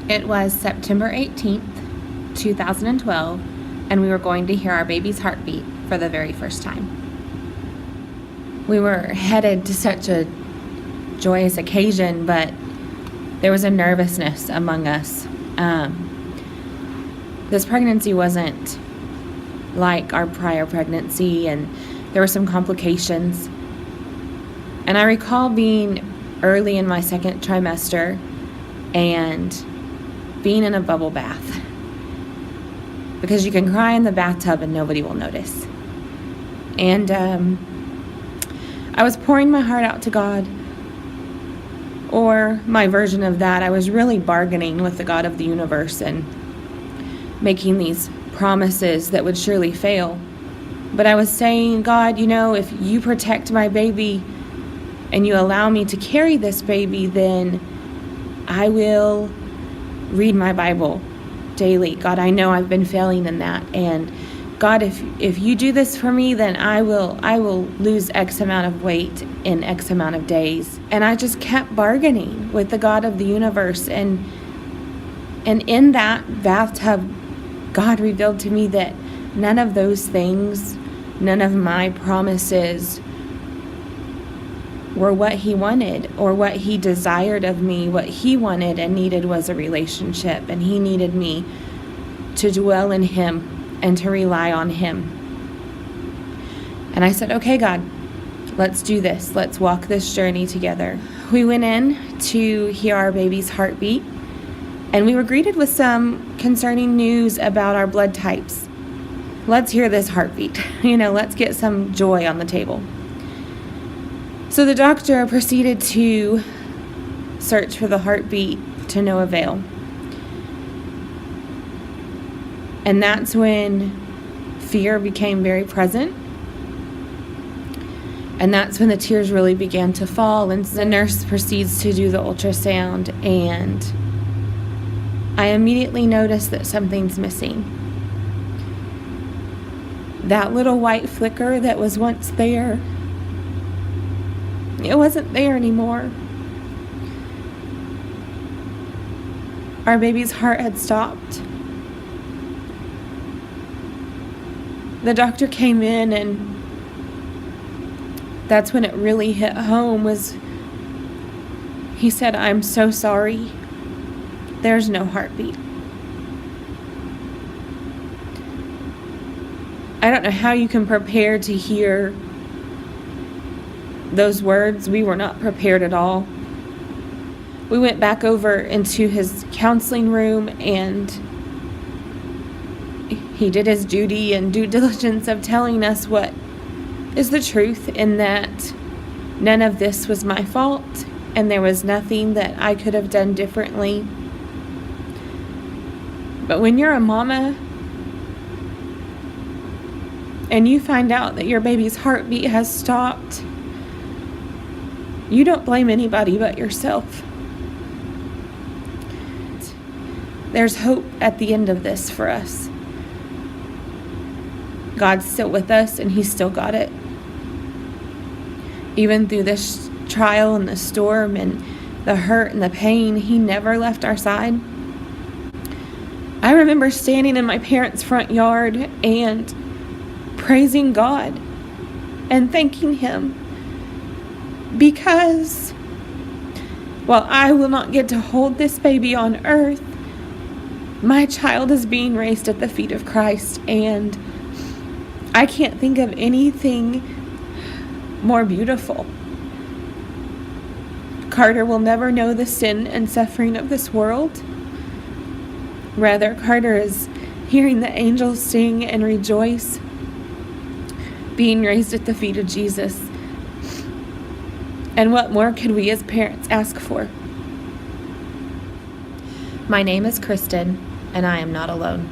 It was September 18th, 2012, and we were going to hear our baby's heartbeat for the very first time. We were headed to such a joyous occasion, but there was a nervousness among us. This pregnancy wasn't like our prior pregnancy, and there were some complications. And I recall being early in my second trimester and being in a bubble bath, because you can cry in the bathtub and nobody will notice. And I was pouring my heart out to God, or my version of that. I was really bargaining with the God of the universe and making these promises that would surely fail. But I was saying, God, if you protect my baby and you allow me to carry this baby, then I will read my Bible daily. God, I know I've been failing in that. And God, if you do this for me, then I will lose X amount of weight in X amount of days. And I just kept bargaining with the God of the universe. And in that bathtub, God revealed to me that none of those things, none of my promises were what he wanted or what he desired of me. What he wanted and needed was a relationship, and he needed me to dwell in him and to rely on him. And I said, okay, God, let's do this. Let's walk this journey together. We went in to hear our baby's heartbeat, and we were greeted with some concerning news about our blood types. Let's hear this heartbeat. Let's get some joy on the table. So the doctor proceeded to search for the heartbeat to no avail. And that's when fear became very present. And that's when the tears really began to fall. And the nurse proceeds to do the ultrasound. And I immediately noticed that something's missing. That little white flicker that was once there, it wasn't there anymore. Our baby's heart had stopped. The doctor came in, and that's when it really hit home. He said, "I'm so sorry. There's no heartbeat." I don't know how you can prepare to hear those words. We were not prepared at all. We went back over into his counseling room, and he did his duty and due diligence of telling us what is the truth, in that none of this was my fault, and there was nothing that I could have done differently. But when you're a mama and you find out that your baby's heartbeat has stopped, you don't blame anybody but yourself. There's hope at the end of this for us. God's still with us, and he's still got it. Even through this trial and the storm and the hurt and the pain, he never left our side. I remember standing in my parents' front yard and praising God and thanking him, because while I will not get to hold this baby on earth, my child is being raised at the feet of Christ, and I can't think of anything more beautiful. Carter will never know the sin and suffering of this world. Rather, Carter is hearing the angels sing and rejoice, being raised at the feet of Jesus. And what more could we as parents ask for? My name is Kristen, and I am not alone.